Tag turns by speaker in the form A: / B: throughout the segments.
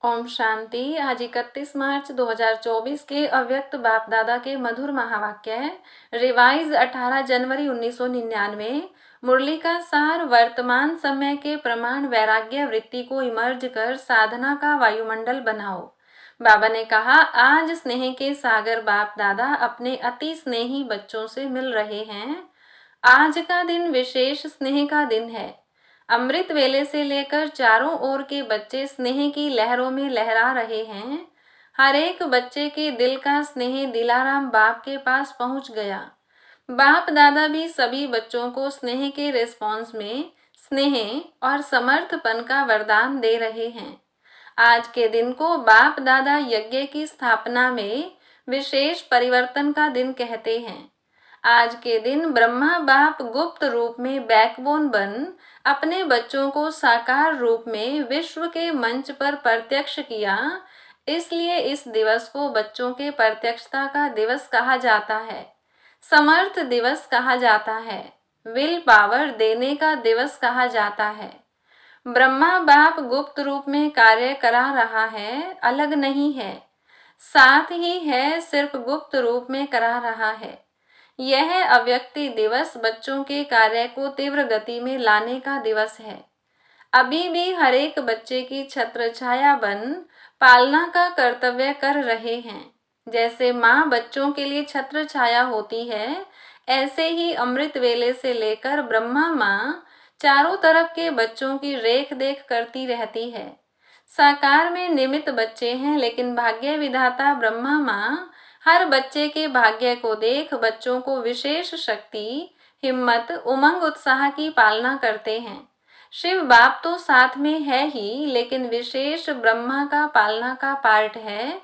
A: ओम शांति। आज 31 मार्च 2024 के अव्यक्त बाप दादा के मधुर महावाक्य है। रिवाइज 18 जनवरी 1999। मुरली का सार, वर्तमान समय के प्रमाण वैराग्य वृत्ति को इमर्ज कर साधना का वायुमंडल बनाओ। बाबा ने कहा, आज स्नेह के सागर बाप दादा अपने अति स्नेही बच्चों से मिल रहे हैं। आज का दिन विशेष स्नेह का दिन है। अमृत वेले से लेकर चारों ओर के बच्चे स्नेह की लहरों में लहरा रहे हैं। हर एक बच्चे के दिल का स्नेह दिलाराम बाप के पास पहुंच गया। बाप दादा भी सभी बच्चों को स्नेह के रिस्पॉन्स में स्नेह और समर्थपन का वरदान दे रहे हैं। आज के दिन को बाप दादा यज्ञ की स्थापना में विशेष परिवर्तन का दिन कहते हैं। आज के दिन ब्रह्मा बाप गुप्त रूप में बैकबोन बन अपने बच्चों को साकार रूप में विश्व के मंच पर प्रत्यक्ष किया। इसलिए इस दिवस को बच्चों के प्रत्यक्षता का दिवस कहा जाता है, समर्थ दिवस कहा जाता है, विल पावर देने का दिवस कहा जाता है। ब्रह्मा बाप गुप्त रूप में कार्य करा रहा है, अलग नहीं है, साथ ही है, सिर्फ गुप्त रूप में करा रहा है। यह अव्यक्ति दिवस बच्चों के कार्य को तीव्र गति में लाने का दिवस है। अभी भी हर एक बच्चे की छत्र छाया बन पालना का कर्तव्य कर रहे हैं। जैसे माँ बच्चों के लिए छत्र छाया होती है, ऐसे ही अमृत वेले से लेकर ब्रह्मा माँ चारों तरफ के बच्चों की रेख देख करती रहती है। साकार में निमित्त बच्चे हैं, लेकिन भाग्य विधाता ब्रह्मा माँ हर बच्चे के भाग्य को देख बच्चों को विशेष शक्ति, हिम्मत, उमंग, उत्साह की पालना करते हैं। शिव बाप तो साथ में है ही, लेकिन विशेष ब्रह्मा का पालना का पार्ट है।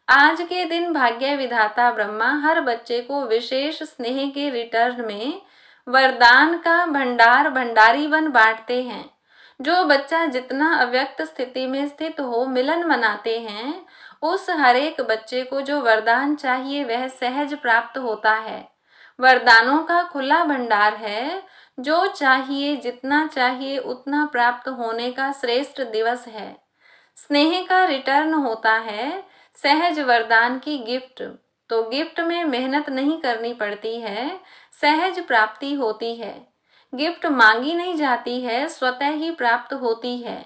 A: आज के दिन भाग्य विधाता ब्रह्मा हर बच्चे को विशेष स्नेह के रिटर्न में वरदान का भंडार भंडारी बन बांटते हैं। जो बच्चा जितना अव्यक्त स्थिति में स्थित हो मिलन मनाते हैं, उस हर एक बच्चे को जो वरदान चाहिए वह सहज प्राप्त होता है। वरदानों का खुला भंडार है। जो चाहिए, जितना चाहिए उतना प्राप्त होने का श्रेष्ठ दिवस है। स्नेह का रिटर्न होता है, सहज वरदान की गिफ्ट। तो गिफ्ट में मेहनत नहीं करनी पड़ती है, सहज प्राप्ति होती है। गिफ्ट मांगी नहीं जाती है, स्वतः ही प्राप्त होती है।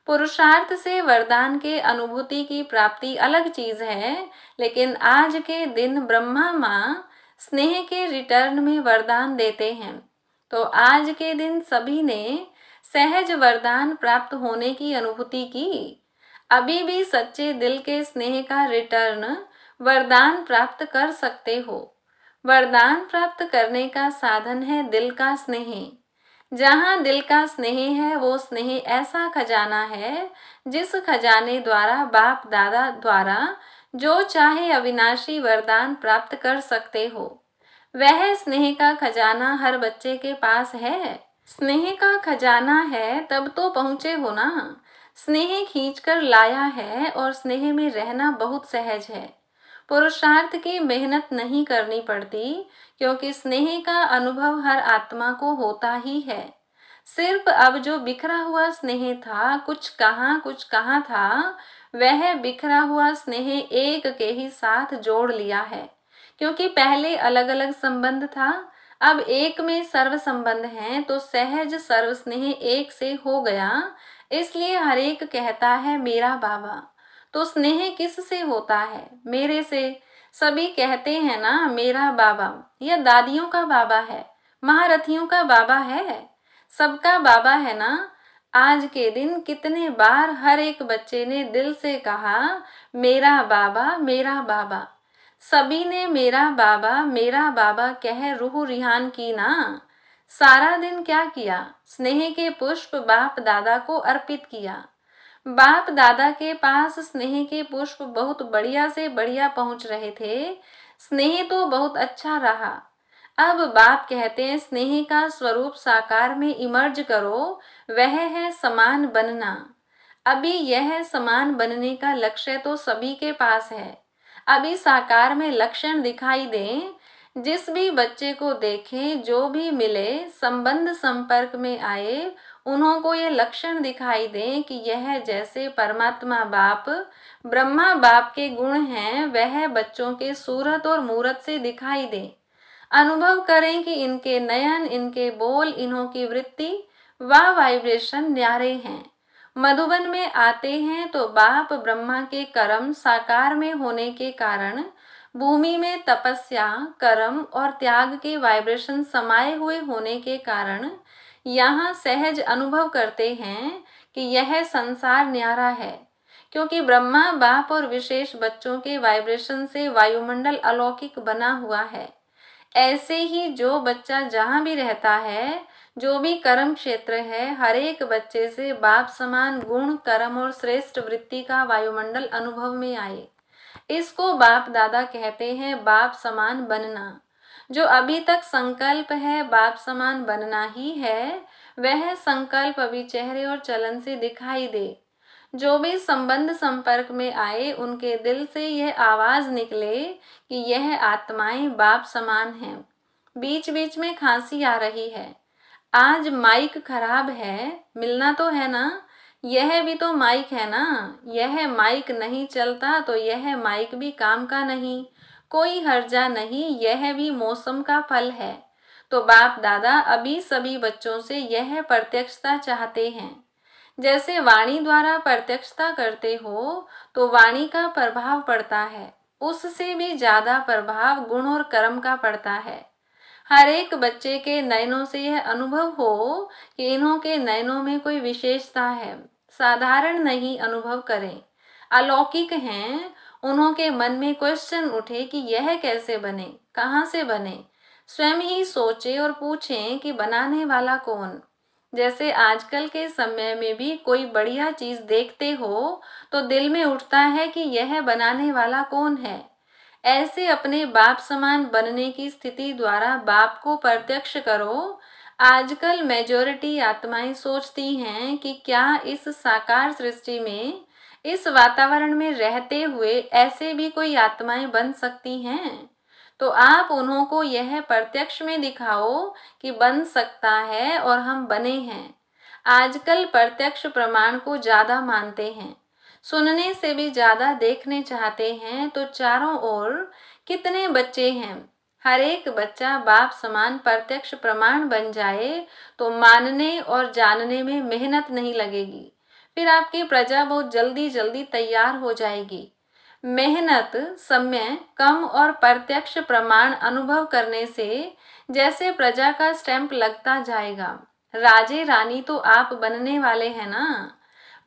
A: पुरुषार्थ से वरदान के अनुभूति की प्राप्ति अलग चीज है, लेकिन आज के दिन ब्रह्मा माँ स्नेह के रिटर्न में वरदान देते हैं। तो आज के दिन सभी ने सहज वरदान प्राप्त होने की अनुभूति की। अभी भी सच्चे दिल के स्नेह का रिटर्न वरदान प्राप्त कर सकते हो। वरदान प्राप्त करने का साधन है दिल का स्नेह। जहाँ दिल का स्नेह है, वो स्नेह ऐसा खजाना है जिस खजाने द्वारा बाप दादा द्वारा जो चाहे अविनाशी वरदान प्राप्त कर सकते हो। वह स्नेह का खजाना हर बच्चे के पास है। स्नेह का खजाना है तब तो पहुँचे हो ना। स्नेह खींच कर लाया है और स्नेह में रहना बहुत सहज है। पुरुषार्थ की मेहनत नहीं करनी पड़ती, क्योंकि स्नेह का अनुभव हर आत्मा को होता ही है। सिर्फ अब जो बिखरा हुआ स्नेह था, कुछ कहाँ था, वह बिखरा हुआ स्नेह एक के ही साथ जोड़ लिया है। क्योंकि पहले अलग अलग संबंध था, अब एक में सर्व संबंध है, तो सहज सर्व स्नेह एक से हो गया। इसलिए हर एक कहता है मेरा बाबा। तो स्नेह किस से होता है? मेरे से। सभी कहते हैं ना मेरा बाबा। यह दादियों का बाबा है, महारथियों का बाबा है, सबका बाबा है ना। आज के दिन कितने बार हर एक बच्चे ने दिल से कहा मेरा बाबा, मेरा बाबा। सभी ने मेरा बाबा कह रूह रिहान की ना। सारा दिन क्या किया? स्नेह के पुष्प बाप दादा को अर्पित किया। बाप दादा के पास स्नेह के पुष्प बहुत बढ़िया से बढ़िया पहुंच रहे थे। स्नेह तो बहुत अच्छा रहा। अब बाप कहते हैं स्नेह का स्वरूप साकार में इमर्ज करो, वह है समान बनना। अभी यह समान बनने का लक्ष्य तो सभी के पास है। अभी साकार में लक्षण दिखाई दें, जिस भी बच्चे को देखें, जो भी मिले, संबंध संपर्क में आए, उन्हों को ये लक्षण दिखाई दें कि यह जैसे परमात्मा बाप ब्रह्मा बाप के गुण हैं, वह बच्चों के सूरत और मूरत से दिखाई दे। अनुभव करें कि इनके नयन, इनके बोल, इन्हों की वृत्ति व वाइब्रेशन न्यारे हैं। मधुबन में आते हैं तो बाप ब्रह्मा के कर्म साकार में होने के कारण भूमि में तपस्या, कर्म और त्याग के वाइब्रेशन समाये हुए होने के कारण यहाँ सहज अनुभव करते हैं कि यह संसार न्यारा है, क्योंकि ब्रह्मा बाप और विशेष बच्चों के वाइब्रेशन से वायुमंडल अलौकिक बना हुआ है। ऐसे ही जो बच्चा जहाँ भी रहता है, जो भी कर्म क्षेत्र है, हर एक बच्चे से बाप समान गुण, कर्म और श्रेष्ठ वृत्ति का वायुमंडल अनुभव में आए। इसको बाप दादा कहते हैं बाप समान बनना। जो अभी तक संकल्प है बाप समान बनना ही है, वह संकल्प अभी चेहरे और चलन से दिखाई दे। जो भी संबंध संपर्क में आए, उनके दिल से यह आवाज निकले कि यह आत्माएं बाप समान हैं। बीच बीच में खांसी आ रही है, आज माइक खराब है, मिलना तो है ना, यह भी तो माइक है ना, यह माइक नहीं चलता तो यह माइक भी काम का नहीं, कोई हर्जा नहीं, यह भी मौसम का फल है। तो बाप दादा अभी सभी बच्चों से यह प्रत्यक्षता चाहते हैं। जैसे वाणी द्वारा प्रत्यक्षता करते हो तो वाणी का प्रभाव पड़ता है, उससे भी ज्यादा प्रभाव गुण और कर्म का पड़ता है। हर एक बच्चे के नयनों से यह अनुभव हो कि इन्हों के नयनों में कोई विशेषता है, साधारण नहीं अनुभव करें, अलौकिक हैं। उन्हों के मन में क्वेश्चन उठे कि यह कैसे बने, कहाँ से बने, स्वयं ही सोचे और पूछें कि बनाने वाला कौन। जैसे आजकल के समय में भी कोई बढ़िया चीज देखते हो तो दिल में उठता है कि यह बनाने वाला कौन है। ऐसे अपने बाप समान बनने की स्थिति द्वारा बाप को प्रत्यक्ष करो। आजकल मेजॉरिटी आत्माएं सोचती हैं कि क्या इस साकार सृष्टि में, इस वातावरण में रहते हुए ऐसे भी कोई आत्माएं बन सकती हैं। तो आप उन्हों को यह प्रत्यक्ष में दिखाओ कि बन सकता है और हम बने हैं। आजकल प्रत्यक्ष प्रमाण को ज्यादा मानते हैं, सुनने से भी ज्यादा देखने चाहते हैं। तो चारों ओर कितने बच्चे हैं, हर एक बच्चा बाप समान प्रत्यक्ष प्रमाण बन जाए तो मानने और जानने में मेहनत नहीं लगेगी, फिर आपकी प्रजा बहुत जल्दी जल्दी तैयार हो जाएगी। मेहनत, समय कम और प्रत्यक्ष प्रमाण अनुभव करने से जैसे प्रजा का स्टैंप लगता जाएगा। राजे रानी तो आप बनने वाले हैं ना।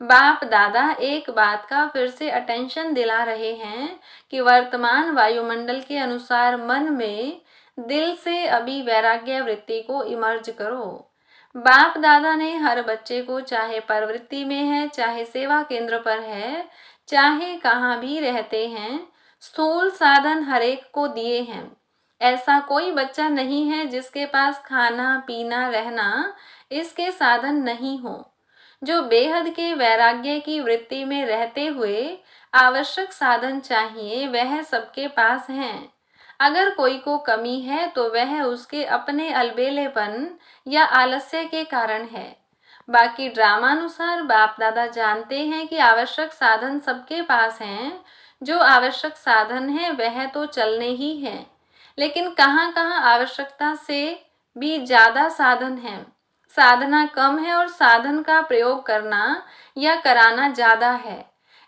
A: बाप दादा एक बात का फिर से अटेंशन दिला रहे हैं कि वर्तमान वायुमंडल के अनुसार मन में दिल से अभी वैराग्य वृत्ति को इमर्ज करो। बाप दादा ने हर बच्चे को, चाहे प्रवृत्ति में है, चाहे सेवा केंद्र पर है, चाहे कहाँ भी रहते हैं, स्थूल साधन हरेक को दिए हैं। ऐसा कोई बच्चा नहीं है जिसके पास खाना पीना रहना इसके साधन नहीं हो। जो बेहद के वैराग्य की वृत्ति में रहते हुए आवश्यक साधन चाहिए, वह सबके पास हैं। अगर कोई को कमी है तो वह उसके अपने अलबेलेपन या आलस्य के कारण है। बाकी ड्रामानुसार बाप दादा जानते हैं कि आवश्यक साधन सबके पास हैं। जो आवश्यक साधन है वह तो चलने ही हैं, लेकिन कहाँ कहाँ आवश्यकता से भी ज्यादा साधन हैं, साधना कम है और साधन का प्रयोग करना या कराना ज्यादा है।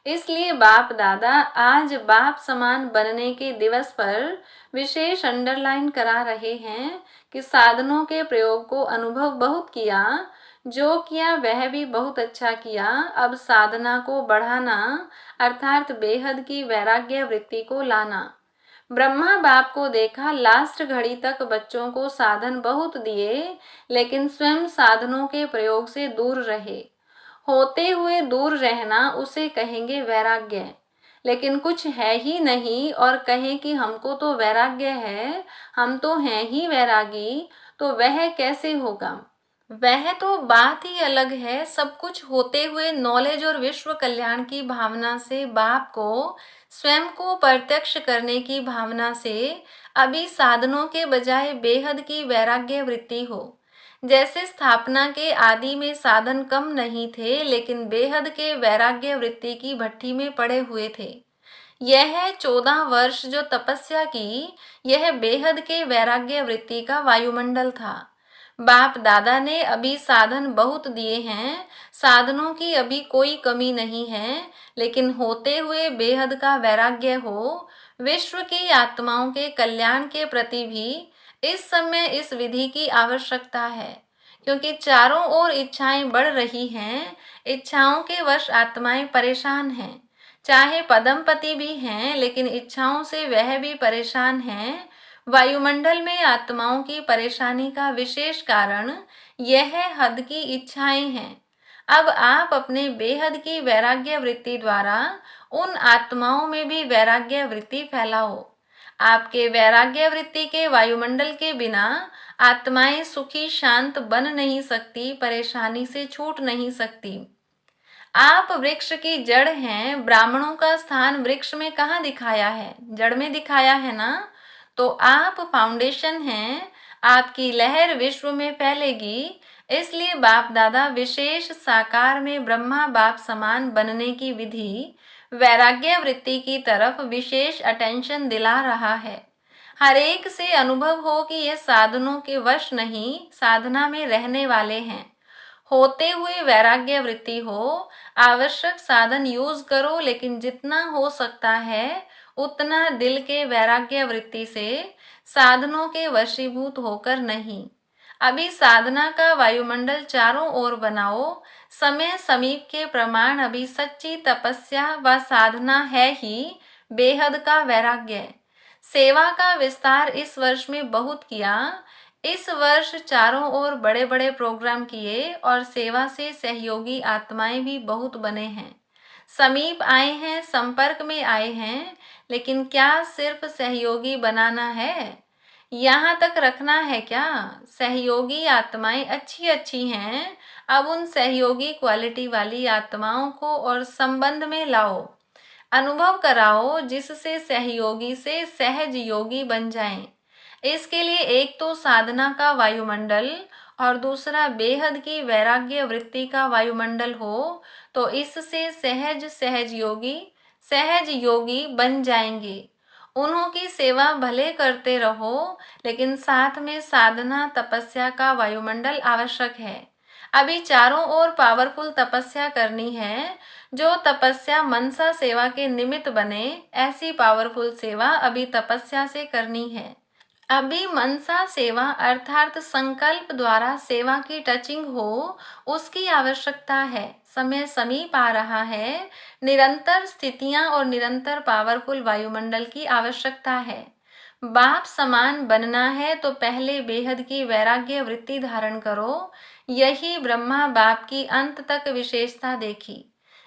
A: इसलिए बाप दादा आज बाप समान बनने के दिवस पर विशेष अंडरलाइन करा रहे हैं कि साधनों के प्रयोग को अनुभव बहुत किया, जो किया वह भी बहुत अच्छा किया। अब साधना को बढ़ाना अर्थात बेहद की वैराग्य वृत्ति को लाना। ब्रह्मा बाप को देखा, लास्ट घड़ी तक बच्चों को साधन बहुत दिए, लेकिन स्वयं साधनों के प्रयोग से दूर रहे। होते हुए दूर रहना उसे कहेंगे वैराग्य। लेकिन कुछ है ही नहीं और कहें कि हमको तो वैराग्य है, हम तो हैं ही वैरागी, तो वह कैसे होगा। वह तो बात ही अलग है। सब कुछ होते हुए नॉलेज और विश्व कल्याण की भावना से, बाप को स्वयं को प्रत्यक्ष करने की भावना से अभी साधनों के बजाय बेहद की वैराग्य वृत्ति हो। जैसे स्थापना के आदि में साधन कम नहीं थे, लेकिन बेहद के वैराग्य वृत्ति की भट्ठी में पड़े हुए थे। यह 14 वर्ष जो तपस्या की, यह बेहद के वैराग्य वृत्ति का वायुमंडल था। बाप दादा ने अभी साधन बहुत दिए हैं, साधनों की अभी कोई कमी नहीं है, लेकिन होते हुए बेहद का वैराग्य हो, विश्व की आत्माओं के कल्याण के प्रति भी इस समय इस विधि की आवश्यकता है, क्योंकि चारों ओर इच्छाएं बढ़ रही हैं। इच्छाओं के वश आत्माएं परेशान हैं। चाहे पदमपति भी हैं, लेकिन इच्छाओं से वह भी परेशान हैं। वायुमंडल में आत्माओं की परेशानी का विशेष कारण यह हद की इच्छाएं हैं। अब आप अपने बेहद की वैराग्य वृत्ति द्वारा उन आत्माओं में भी वैराग्य वृत्ति फैलाओ। आपके वैराग्य वृत्ति के वायुमंडल के बिना आत्माएं सुखी शांत बन नहीं सकती, परेशानी से छूट नहीं सकती। आप वृक्ष की जड़ हैं। ब्राह्मणों का स्थान वृक्ष में कहाँ दिखाया है? जड़ में दिखाया है ना। तो आप फाउंडेशन हैं। आपकी लहर विश्व में फैलेगी। इसलिए बाप दादा विशेष साकार में ब्रह्मा बाप समान बनने की विधि वैराग्य वृत्ति की तरफ विशेष अटेंशन दिला रहा है। हर एक से अनुभव हो कि ये साधनों के वश नहीं, साधना में रहने वाले हैं। होते हुए वैराग्य वृत्ति हो, आवश्यक साधन यूज करो, लेकिन जितना हो सकता है उतना दिल के वैराग्य वृत्ति से, साधनों के वशीभूत होकर नहीं। अभी साधना का वायुमंडल चारों ओर बनाओ। समय समीप के प्रमाण अभी सच्ची तपस्या व साधना है ही बेहद का वैराग्य। सेवा का विस्तार इस वर्ष में बहुत किया। इस वर्ष चारों ओर बड़े बड़े प्रोग्राम किए और सेवा से सहयोगी आत्माएं भी बहुत बने हैं। समीप आए हैं, संपर्क में आए हैं, लेकिन क्या सिर्फ सहयोगी बनाना है? यहाँ तक रखना है क्या? सहयोगी आत्माएं अच्छी अच्छी हैं। अब उन सहयोगी क्वालिटी वाली आत्माओं को और संबंध में लाओ, अनुभव कराओ, जिससे सहयोगी से सहज योगी बन जाएं। इसके लिए एक तो साधना का वायुमंडल और दूसरा बेहद की वैराग्य वृत्ति का वायुमंडल हो, तो इससे सहज योगी बन जाएंगे। उन्हों की सेवा भले करते रहो, लेकिन साथ में साधना तपस्या का वायुमंडल आवश्यक है। अभी चारों ओर पावरफुल तपस्या करनी है। जो तपस्या मनसा सेवा के निमित्त बने, ऐसी पावरफुल सेवा अभी तपस्या से करनी है। अभी मनसा सेवा अर्थात संकल्प द्वारा सेवा की टचिंग हो, उसकी आवश्यकता है। समय समीप आ रहा है। निरंतर स्थितियां और निरंतर पावरफुल वायुमंडल की आवश्यकता है। बाप समान बनना है तो पहले बेहद की वैराग्य वृत्ति धारण करो। यही ब्रह्मा बाप की अंत तक विशेषता देखी।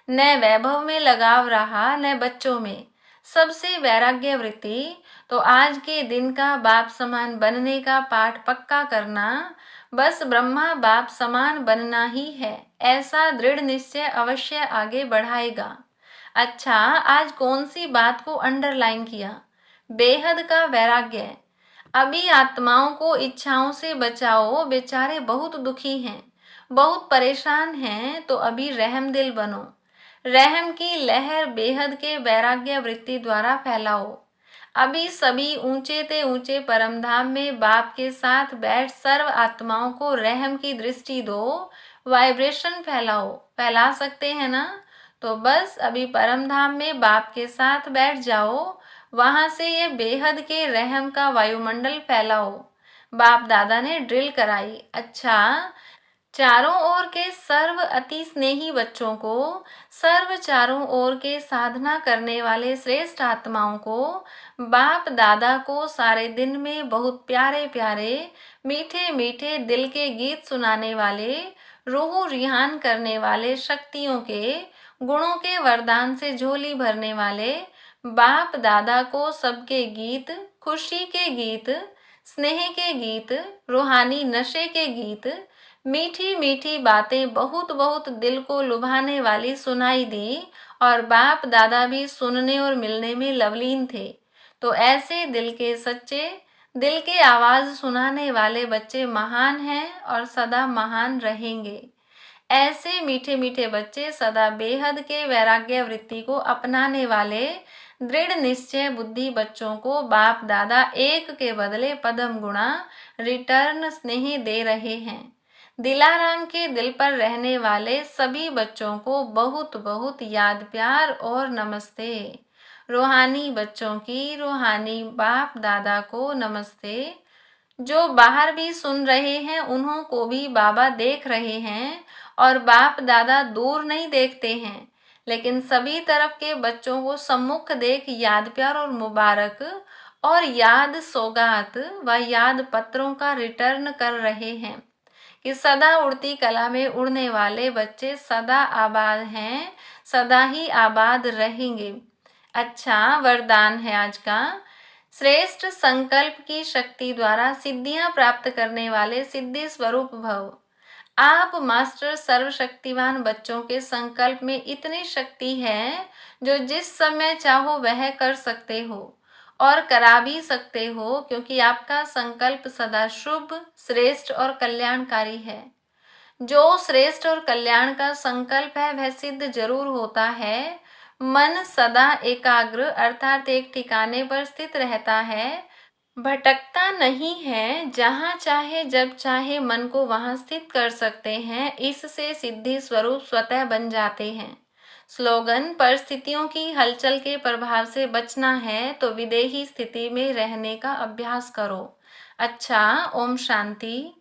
A: न वैभव में लगाव रहा, न बच्चों में, सबसे वैराग्य वृत्ति। तो आज के दिन का बाप समान बनने का पाठ पक्का करना। बस ब्रह्मा बाप समान बनना ही है, ऐसा दृढ़ निश्चय अवश्य आगे बढ़ाएगा। अच्छा, आज कौन सी बात को अंडरलाइन किया? बेहद का वैराग्य। अभी आत्माओं को इच्छाओं से बचाओ। बेचारे बहुत दुखी हैं, बहुत परेशान हैं, तो अभी रहम दिल बनो। रहम की लहर बेहद के वैराग्य वृत्ति द्वारा फैलाओ। अभी सभी ऊंचे ते ऊंचे परमधाम में बाप के साथ बैठ सर्व आत्माओं को रहम की दृष्टि दो। वाइब्रेशन फैलाओ। फैला सकते हैं ना? तो बस अभी परमधाम में बाप के साथ बैठ जाओ। वहां से ये बेहद के रहम का वायुमंडल फैलाओ। बाप दादा ने ड्रिल कराई। अच्छा, चारों ओर के सर्व अति स्नेही बच्चों को, सर्व चारों ओर के साधना करने वाले श्रेष्ठ आत्माओं को, बाप दादा को सारे दिन में बहुत प्यारे प्यारे मीठे मीठे दिल के गीत सुनाने वाले, रूह रिहान करने वाले, शक्तियों के गुणों के वरदान से झोली भरने वाले बाप दादा को सबके गीत, खुशी के गीत, स्नेह के गीत, रूहानी नशे के गीत, मीठी मीठी बातें बहुत बहुत दिल को लुभाने वाली सुनाई दी। और बाप दादा भी सुनने और मिलने में लवलीन थे। तो ऐसे दिल के सच्चे, दिल की आवाज सुनाने वाले बच्चे महान हैं और सदा महान रहेंगे। ऐसे मीठे मीठे बच्चे सदा बेहद के वैराग्य वृत्ति को अपनाने वाले दृढ़ निश्चय बुद्धि बच्चों को बाप दादा एक के बदले पदम गुणा रिटर्न स्नेह दे रहे हैं। दिलाराम के दिल पर रहने वाले सभी बच्चों को बहुत बहुत याद प्यार और नमस्ते। रूहानी बच्चों की रूहानी बाप दादा को नमस्ते। जो बाहर भी सुन रहे हैं उन्हों को भी बाबा देख रहे हैं और बाप दादा दूर नहीं देखते हैं, लेकिन सभी तरफ के बच्चों को सम्मुख देख याद प्यार और मुबारक और याद सौगात व याद पत्रों का रिटर्न कर रहे हैं कि सदा उड़ती कला में उड़ने वाले बच्चे सदा आबाद हैं, सदा ही आबाद रहेंगे। अच्छा वरदान है आज का। श्रेष्ठ संकल्प की शक्ति द्वारा सिद्धियां प्राप्त करने वाले सिद्धि स्वरूप भव। आप मास्टर सर्वशक्तिवान बच्चों के संकल्प में इतनी शक्ति है जो जिस समय चाहो वह कर सकते हो और करा भी सकते हो, क्योंकि आपका संकल्प सदा शुभ श्रेष्ठ और कल्याणकारी है। जो श्रेष्ठ और कल्याण का संकल्प है वह सिद्ध जरूर होता है। मन सदा एकाग्र अर्थात एक ठिकाने पर स्थित रहता है, भटकता नहीं है। जहाँ चाहे जब चाहे मन को वहां स्थित कर सकते हैं। इससे सिद्धि स्वरूप स्वतः बन जाते हैं। स्लोगन: परिस्थितियों की हलचल के प्रभाव से बचना है तो विदेही स्थिति में रहने का अभ्यास करो। अच्छा, ओम शांति।